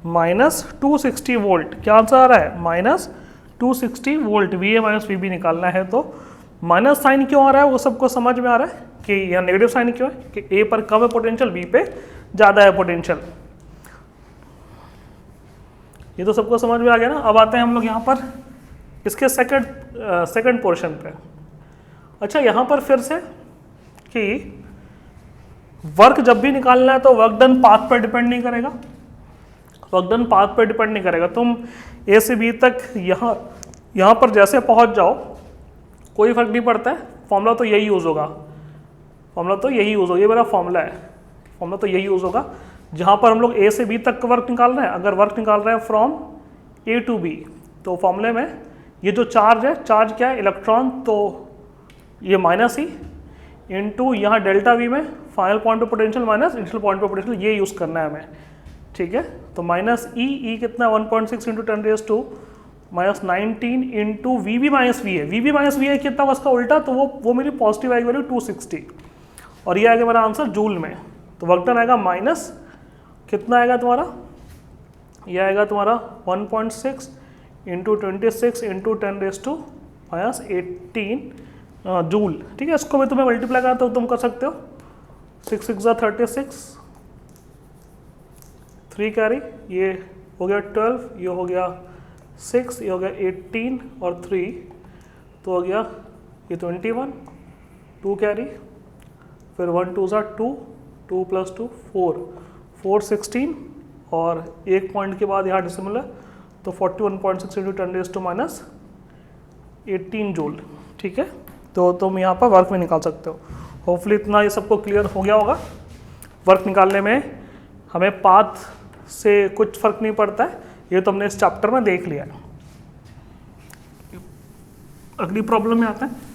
-260 वोल्ट। क्या आंसर आ रहा है, -260 volt. V A minus V B निकालना है। तो माइनस साइन क्यों आ रहा है वो सबको समझ में आ रहा है कि यहाँ नेगेटिव साइन क्यों है, कि ए पर कम है पोटेंशियल, बी पे ज़्यादा है पोटेंशियल। ये तो सबको समझ में आ गया ना। अब आते हैं हम लोग यहाँ पर इसके सेकंड पोर्शन पे। अच्छा, यहाँ पर फिर से कि वर्क जब भी निकालना है तो वर्क डन पाथ पर डिपेंड नहीं करेगा, वर्क डन पाथ पर डिपेंड नहीं करेगा। तुम ए से बी तक यहाँ पर जैसे पहुँच जाओ कोई फर्क नहीं पड़ता है, फॉर्मूला तो यही यूज़ होगा, ये मेरा फॉर्मूला है, फॉर्मूला तो यही यूज़ होगा। जहाँ पर हम लोग ए से बी तक वर्क निकाल रहे हैं, अगर वर्क निकाल रहे हैं फ्रॉम ए टू बी, तो फॉर्मूले में ये जो चार्ज है, चार्ज क्या है, इलेक्ट्रॉन, तो ये माइनस ही इनटू यहाँ डेल्टा वी में फाइनल पॉइंट पे पोटेंशियल माइनस इनिशियल पॉइंट पे पोटेंशियल, ये यूज़ करना है हमें, ठीक है। तो माइनस ई कितना 1.6 into 10⁻⁻19 into V B minus V A कितना होगा उसका उल्टा, तो वो मेरी पॉजिटिव आएगी वैल्यू 260, और ये आएगा मेरा आंसर जूल में। तो वर्क डन आएगा माइनस कितना आएगा तुम्हारा, ये आएगा तुम्हारा 1.6 इंटू 26 इंटू 10⁻18 जूल, ठीक है। इसको भी तुम्हें मल्टीप्लाई करना तो तुम कर सकते हो, 6 6 36, 3 कैरी, ये हो गया 12, ये हो गया 6, ये हो गया 18 और 3 तो हो गया ये 21, 2 कैरी, फिर 1 2 ज़ा 2, 2 + 2 4, 4 16, और एक पॉइंट के बाद यहाँ डिसिमल है तो 41.6 × 10⁻18 जूल। ठीक है, तो तुम यहाँ पर वर्क में निकाल सकते हो। होपफुली इतना ये सबको क्लियर हो गया होगा। वर्क निकालने में हमें पाथ से कुछ फर्क नहीं पड़ता है, ये तो हमने इस चैप्टर में देख लिया है। अगली प्रॉब्लम में आता है।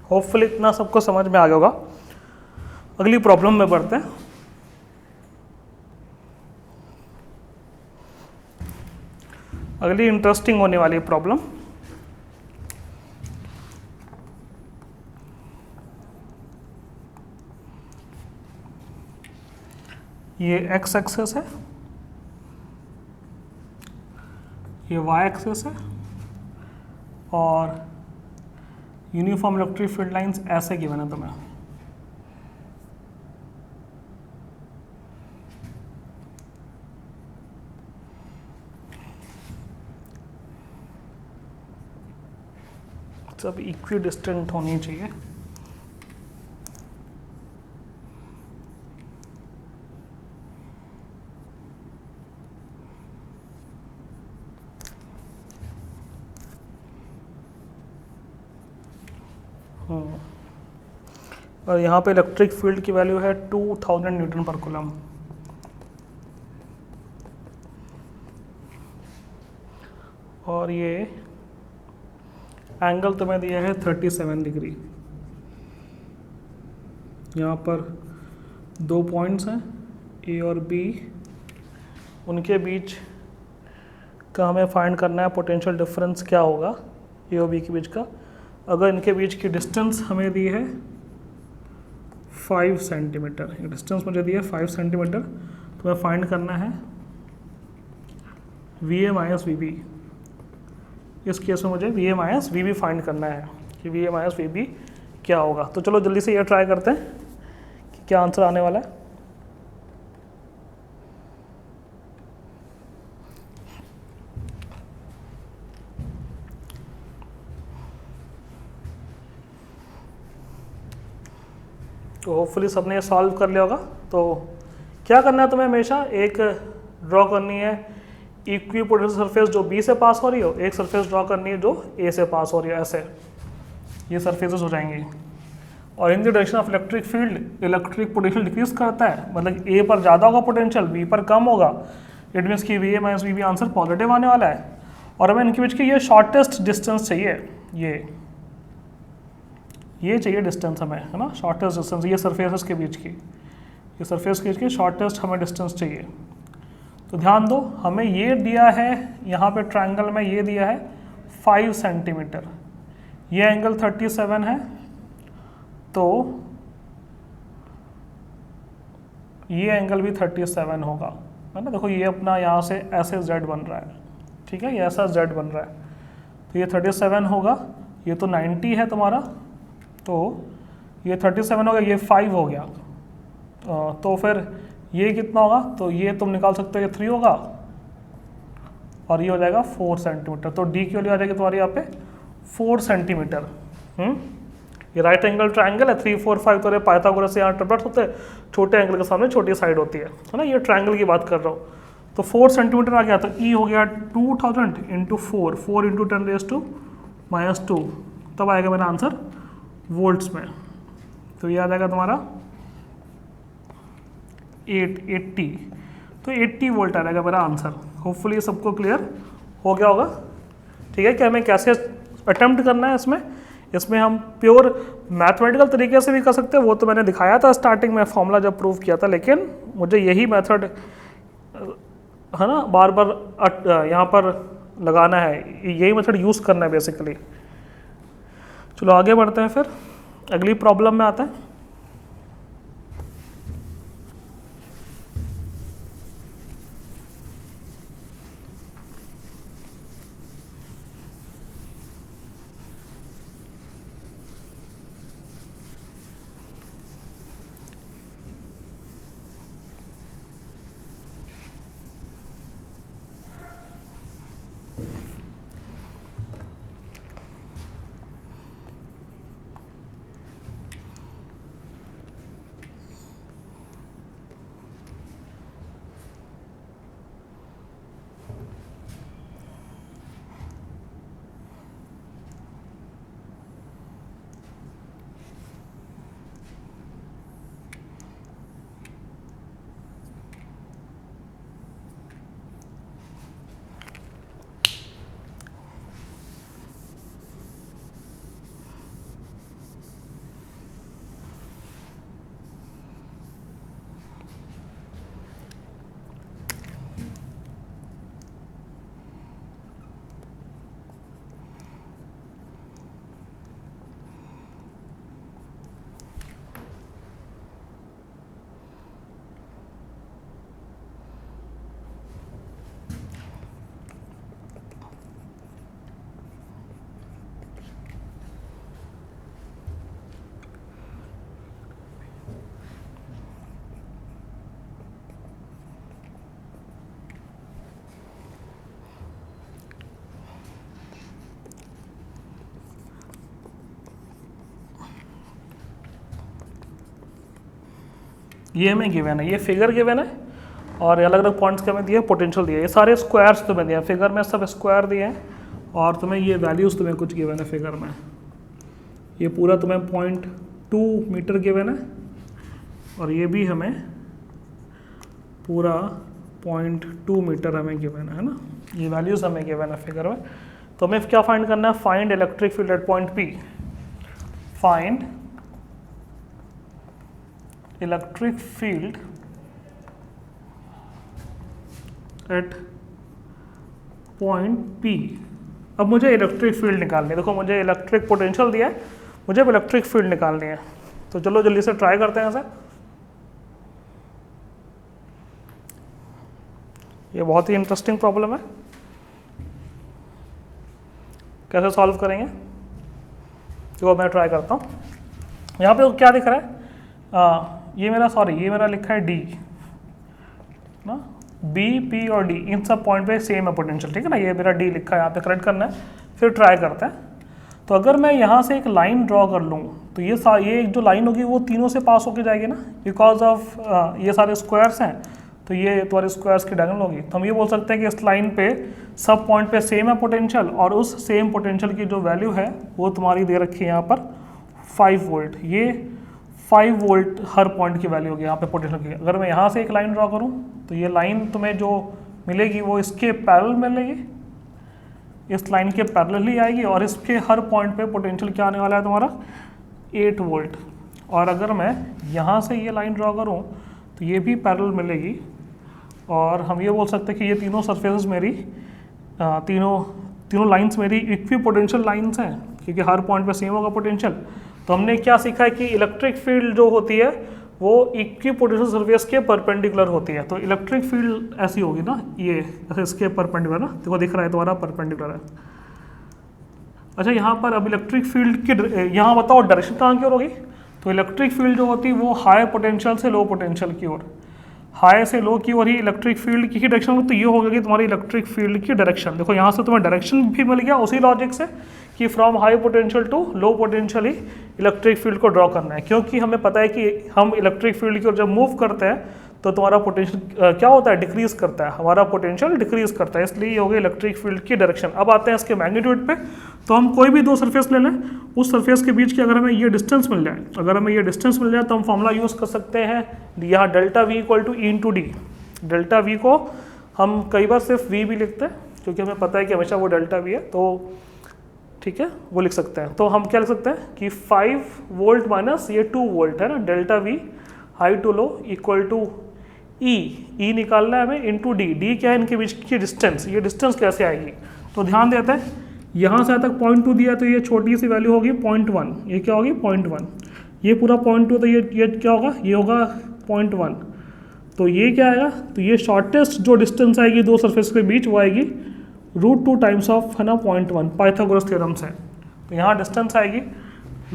होपफुली इतना सबको समझ में आ गया होगा। अगली प्रॉब्लम में बढ़ते हैं। अगली इंटरेस्टिंग होने वाली प्रॉब्लम, ये x एक्सेस है, ये y एक्सेस है, और यूनिफॉर्म इलेक्ट्रिक फील्ड लाइंस ऐसे गिवन है तुम्हें। सब इक्वी डिस्टेंट होनी चाहिए। और यहाँ पे इलेक्ट्रिक फील्ड की वैल्यू है 2000 न्यूटन पर कूलम। और ये एंगल तुम्हें दिया है 37 डिग्री। यहाँ पर 2 पॉइंट्स हैं ए और बी, उनके बीच का हमें फाइंड करना है पोटेंशियल डिफरेंस क्या होगा ए और बी के बीच का। अगर इनके बीच की डिस्टेंस हमें दी है 5 सेंटीमीटर, डिस्टेंस मुझे दी है 5 सेंटीमीटर, तो हमें फाइंड करना है V A minus V B. इस केस में मुझे V A minus V B find करना है कि V A minus V B क्या होगा। तो चलो जल्दी से ये ट्राई करते हैं कि क्या आंसर आने वाला है। तो होपफुली सबने ये सॉल्व कर लिया होगा। तो क्या करना है तुम्हें, हमेशा एक ड्रॉ करनी है इक्विपोटेंशियल सरफेस जो बी से पास हो रही हो, एक सरफेस ड्रॉ करनी है जो ए से पास हो रही है। ऐसे ये सरफेसेस हो जाएंगी। और in the direction of electric field electric potential decrease करता है, मतलब ए पर ज़्यादा होगा पोटेंशियल, बी पर कम होगा। इट मीन्स कि V A minus V B answer positive आने वाला है। और हमें इनके बीच की ये शॉर्टेस्ट डिस्टेंस चाहिए, ये चाहिए डिस्टेंस हमें, है ना, शॉर्टेस्ट डिस्टेंस, ये सरफेसेस के बीच की, ये सरफेस के बीच की शॉर्टेस्ट हमें डिस्टेंस चाहिए। तो ध्यान दो, हमें ये दिया है यहाँ पे ट्रायंगल में, ये दिया है 5 सेंटीमीटर, ये एंगल 37 है, तो ये एंगल भी 37 होगा, है ना। देखो ये अपना यहाँ से ऐसे z बन रहा है, ठीक है, ये ऐसा z बन रहा है, तो ये 37 होगा, ये तो 90 है तुम्हारा, तो ये 37 हो गया, ये 5 हो गया, तो फिर ये कितना होगा, तो ये तुम निकाल सकते हो, ये 3 होगा और ये हो जाएगा 4 सेंटीमीटर। तो डी की वैल्यू आ जाएगी तुम्हारी यहाँ पे 4 सेंटीमीटर। ये राइट एंगल ट्रायंगल है, 3 4 5, तो पाइथागोरस से यहाँ ट्रिपलेट्स होते हैं, छोटे एंगल के सामने छोटी साइड होती है ना, ये ट्रायंगल की बात कर रहा हूँ। तो 4 सेंटीमीटर आ गया, तो ई हो गया 2000 इंटू 4, 4 इंटू 10⁻⁻², तब आएगा मेरा आंसर वोल्ट्स में। तो ये आ जाएगा तुम्हारा 80, तो 80 वोल्ट आ जाएगा मेरा आंसर। होपफुली सबको क्लियर हो गया होगा। ठीक है, कि हमें कैसे अटेम्प्ट करना है इसमें हम प्योर मैथमेटिकल तरीके से भी कर सकते हैं, वो तो मैंने दिखाया था स्टार्टिंग में फॉर्मूला जब प्रूव किया था, लेकिन मुझे यही मेथड है ना, बार बार यहाँ पर लगाना है, यही मेथड यूज़ करना है बेसिकली। चलो आगे बढ़ते हैं, फिर अगली प्रॉब्लम में आता है। ये हमें गिवन है, ये फिगर गिवन है, और अलग अलग पॉइंट्स के हमें दिए, पोटेंशियल दिए, ये सारे स्क्वायर्स तुम्हें दिए हैं फिगर में, सब स्क्वायर दिए हैं, और तुम्हें ये वैल्यूज़ तुम्हें कुछ गिवन है फिगर में। ये पूरा तुम्हें 0.2 मीटर गिवन है, और ये भी हमें पूरा 0.2 मीटर हमें गिवन है ना, ये वैल्यूज़ हमें गिवन है फिगर में। तो हमें क्या फाइंड करना है, find electric field at point P, find electric field at point P. अब मुझे इलेक्ट्रिक फील्ड निकालनी है, देखो मुझे इलेक्ट्रिक पोटेंशियल दिया है, मुझे अब इलेक्ट्रिक फील्ड निकालनी है। तो चलो जल्दी से ट्राई करते हैं ऐसा। ये बहुत ही इंटरेस्टिंग प्रॉब्लम है, कैसे सॉल्व करेंगे तो मैं ट्राई करता हूँ। यहाँ पे क्या दिख रहा है, ये मेरा लिखा है डी ना, बी पी और डी इन सब पॉइंट पे सेम है पोटेंशियल, ठीक है ना, ये मेरा डी लिखा है, यहाँ पे करेक्ट करना है। फिर ट्राई करते हैं। तो अगर मैं यहाँ से एक लाइन ड्रॉ कर लूँ तो ये एक जो लाइन होगी वो तीनों से पास होके जाएगी ना, बिकॉज ऑफ ये सारे स्क्वायर्स हैं, तो ये तुम्हारे स्क्वायर्स की डायगोनल होगी। तो हम ये बोल सकते हैं कि इस लाइन पे सब पॉइंट पे सेम है पोटेंशियल, और उस सेम पोटेंशियल की जो वैल्यू है वो तुम्हारी दे रखी है यहाँ पर 5 वोल्ट। ये 5 वोल्ट हर पॉइंट की वैल्यू होगी यहाँ पे पोटेंशियल की। अगर मैं यहाँ से एक लाइन ड्रॉ करूँ तो ये लाइन तुम्हें जो मिलेगी वो इसके पैरेलल मिलेगी, इस लाइन के पैरेलल ही आएगी, और इसके हर पॉइंट पे पोटेंशियल क्या आने वाला है तुम्हारा 8 वोल्ट। और अगर मैं यहाँ से ये लाइन ड्रॉ करूँ तो ये भी पैरेलल मिलेगी, और हम ये बोल सकते हैं कि ये तीनों सरफेसेस मेरी तीनों लाइंस मेरी इक्वी पोटेंशियल लाइंस हैं, क्योंकि हर पॉइंट पे सेम होगा पोटेंशियल। तो हमने क्या सीखा है कि इलेक्ट्रिक फील्ड जो होती है वो इक्वी पोटेंशियल सरफेस के परपेंडिकुलर होती है। तो इलेक्ट्रिक फील्ड ऐसी होगी ना, ये ऐसे इसके परपेंडिकुलर ना, देखो दिख रहा है तुम्हारा परपेंडिकुलर है। अच्छा यहाँ पर अब इलेक्ट्रिक फील्ड की यहाँ बताओ डायरेक्शन कहाँ की ओर होगी। तो इलेक्ट्रिक फील्ड जो होती है वो हाई पोटेंशियल से लो पोटेंशियल की ओर, हाई से लो की ओर ही इलेक्ट्रिक फील्ड की ही डायरेक्शन होगी। तो ये होगा कि तुम्हारी इलेक्ट्रिक फील्ड की डायरेक्शन, देखो यहाँ से तुम्हें डायरेक्शन भी मिल गया उसी लॉजिक से कि from high potential to low potential ही इलेक्ट्रिक फील्ड को ड्रॉ करना है, क्योंकि हमें पता है कि हम इलेक्ट्रिक फील्ड की ओर जब मूव करते हैं तो तुम्हारा पोटेंशियल क्या होता है, डिक्रीज करता है, हमारा पोटेंशियल डिक्रीज करता है, इसलिए ये हो गई इलेक्ट्रिक फील्ड की डायरेक्शन। अब आते हैं इसके मैग्नीट्यूड पे। तो हम कोई भी दो सरफेस ले लें, उस सरफेस के बीच की अगर हमें ये डिस्टेंस मिल जाए, तो हम फॉर्मूला यूज़ कर सकते हैं, यहाँ delta V equal to E into D. Delta V को हम कई बार सिर्फ वी भी लिखते हैं, क्योंकि हमें पता है कि हमेशा वो डेल्टा वी है, तो ठीक है वो लिख सकते हैं। तो हम क्या लिख सकते हैं कि 5 वोल्ट माइनस ये 2 वोल्ट है ना, delta V high to low equal to E निकालना है हमें इंटू डी क्या है इनके बीच की डिस्टेंस, ये डिस्टेंस कैसे आएगी। तो ध्यान देते हैं यहाँ से तक 0.2 दिया तो ये छोटी सी वैल्यू होगी 0.1, ये क्या होगी 0.1, ये पूरा 0.2 तो ये क्या होगा, ये होगा 0.1, तो ये क्या आएगा, तो ये शॉर्टेस्ट जो डिस्टेंस आएगी दो सरफेस के बीच वो आएगी √2 टाइम्स ऑफ है ना 0.1 पाइथागोरस थ्योरम से। तो यहाँ डिस्टेंस आएगी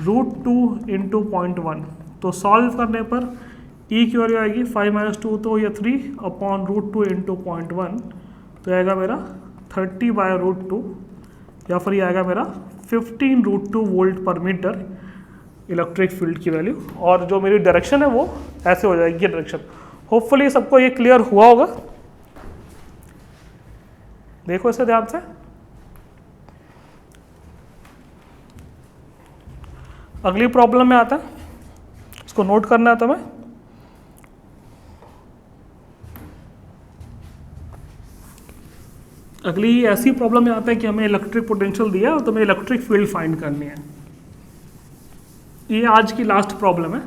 √2 इंटू 0.1, तो सॉल्व करने पर ई की वैल्यू आएगी 5 - 2 तो ये 3 अपॉन √2 इंटू 0.1, तो आएगा मेरा 30/√2 या फिर ये आएगा मेरा 15√2 वोल्ट पर मीटर इलेक्ट्रिक फील्ड की वैल्यू। और जो मेरी डायरेक्शन है वो ऐसे हो जाएगी ये डायरेक्शन। होपफुली सबको ये क्लियर हुआ होगा। देखो इसे ध्यान से। अगली प्रॉब्लम में आता है, इसको नोट करना है तुम्हें। अगली ऐसी प्रॉब्लम में आता है कि हमें इलेक्ट्रिक पोटेंशियल दिया और तुम्हें इलेक्ट्रिक फील्ड फाइंड करनी है। ये आज की लास्ट प्रॉब्लम है।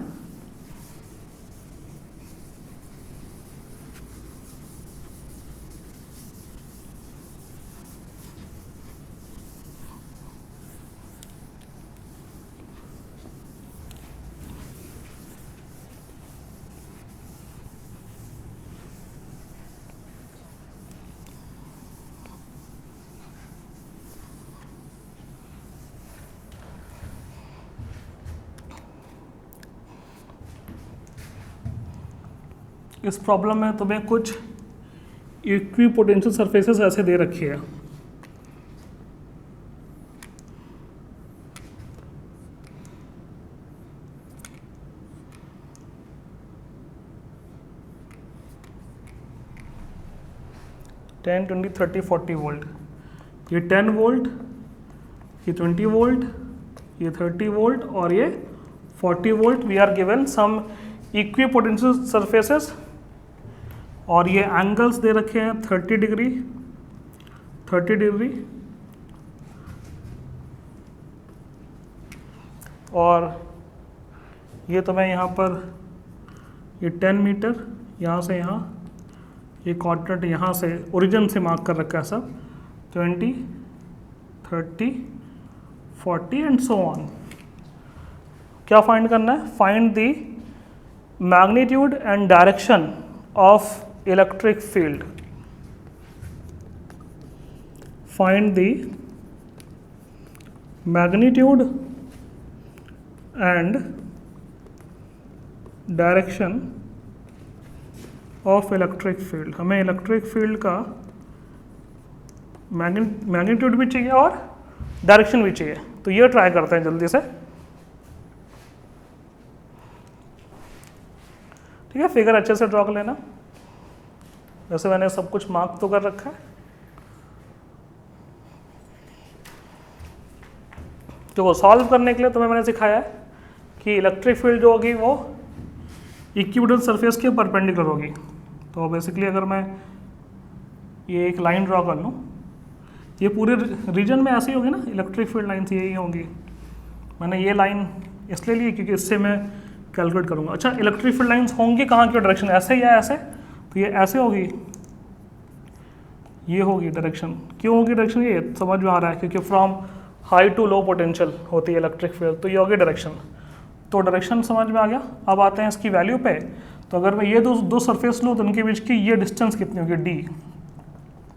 इस प्रॉब्लम में तुम्हें कुछ इक्विपोटेंशियल सरफेसेस ऐसे दे रखी है। टेन 20 30 40 वोल्ट, ये 10 वोल्ट, ये 20 वोल्ट, ये 30 वोल्ट और ये 40 volt. We are given some equipotential surfaces और ये एंगल्स दे रखे हैं 30 डिग्री 30 डिग्री और ये तो मैं यहाँ पर ये 10 मीटर यहाँ से यहाँ, ये कोऑर्डिनेट यहाँ से ओरिजिन से मार्क कर रखा है सब 20 30 40 एंड सो ऑन। क्या फाइंड करना है? Find the magnitude and direction of electric field. Find the magnitude and direction of electric field. हमें इलेक्ट्रिक फील्ड का मैग्नीट्यूड भी चाहिए और डायरेक्शन भी चाहिए, तो ये ट्राई करते हैं जल्दी से। ठीक है, फिगर अच्छे से ड्रॉ कर लेना। वैसे मैंने सब कुछ मार्क तो कर रखा है। तो वो सॉल्व करने के लिए तुम्हें मैंने सिखाया है कि इलेक्ट्रिक फील्ड जो होगी वो इक्विपोटेंशियल सरफेस के परपेंडिकुलर होगी। तो बेसिकली अगर मैं ये एक लाइन ड्रॉ कर लूँ, ये पूरे रीजन में ऐसी होगी ना, इलेक्ट्रिक फील्ड लाइन्स यही होंगी। मैंने ये लाइन इसलिए ली क्योंकि इससे मैं कैलकुलेट करूँगा। अच्छा, इलेक्ट्रिक फील्ड लाइन्स होंगी कहाँ की डायरेक्शन, ऐसे या ऐसे? तो ये ऐसे होगी, ये होगी डायरेक्शन। क्यों होगी डायरेक्शन? ये समझ में आ रहा है क्योंकि from high to low potential होती है इलेक्ट्रिक फील्ड, तो ये होगी डायरेक्शन। तो डायरेक्शन समझ में आ गया। अब आते हैं इसकी वैल्यू पे। तो अगर मैं ये दो सरफेस लूँ तो उनके बीच की ये डिस्टेंस कितनी होगी, डी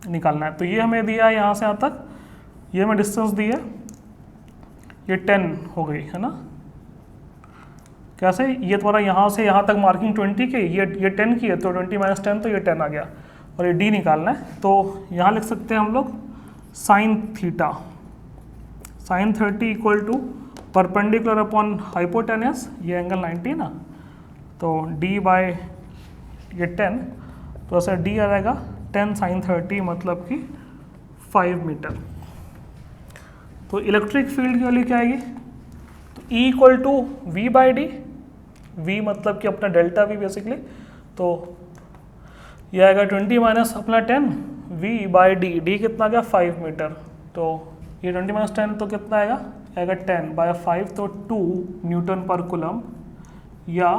निकालना है। तो ये हमें दिया है यहाँ से यहाँ तक, ये हमें डिस्टेंस दी है, ये 10 हो गई है ना। कैसे? ये तुम्हारा यहाँ से यहाँ तक मार्किंग 20 की, ये 10 की है, तो 20 - 10 तो ये 10 आ गया। और ये डी निकालना है, तो यहाँ लिख सकते हैं हम लोग sine theta, sine 30 equal to perpendicular upon hypotenuse, ये एंगल 90 है ना, तो डी बाय ये 10, तो ऐसा डी आ जाएगा 10 sin 30 मतलब कि 5 मीटर। तो इलेक्ट्रिक फील्ड की वैल्यू क्या आएगी? तो E equal to V by D, V मतलब कि अपना डेल्टा वी बेसिकली, तो ये आएगा 20 माइनस अपना 10 वी बाई डी, डी कितना गया 5 मीटर, तो ये 20 माइनस 10 तो कितना आएगा 10 बाय 5, तो 2 न्यूटन पर कूलम या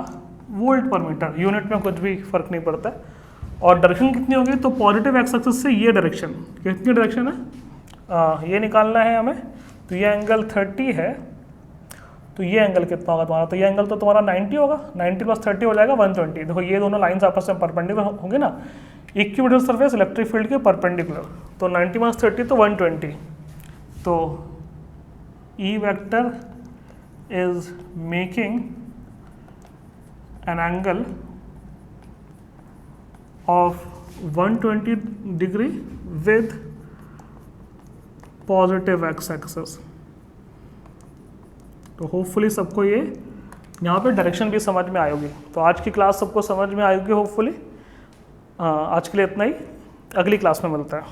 वोल्ट पर मीटर, यूनिट में कुछ भी फर्क नहीं पड़ता है। और डायरेक्शन कितनी होगी, तो पॉजिटिव एक्स एक्सिस से ये डायरेक्शन, कितनी डायरेक्शन है ये निकालना है हमें। तो ये एंगल 30 है, तो ये एंगल कितना होगा तुम्हारा, तो ये एंगल तो तुम्हारा 90 होगा, 90 + 30 हो जाएगा 120। देखो ये दोनों लाइंस आपस में परपेंडिकुलर होंगे ना, इक्विलेटरल सरफेस इलेक्ट्रिक फील्ड के परपेंडिकुलर, तो 90 + 30 तो 120। तो E vector is making an angle of 120 degree with positive x axis. तो होपफुली सबको ये यहाँ पे डायरेक्शन भी समझ में आएगी। तो आज की क्लास सबको समझ में आएगी होपफुली। आज के लिए इतना ही, अगली क्लास में मिलता है।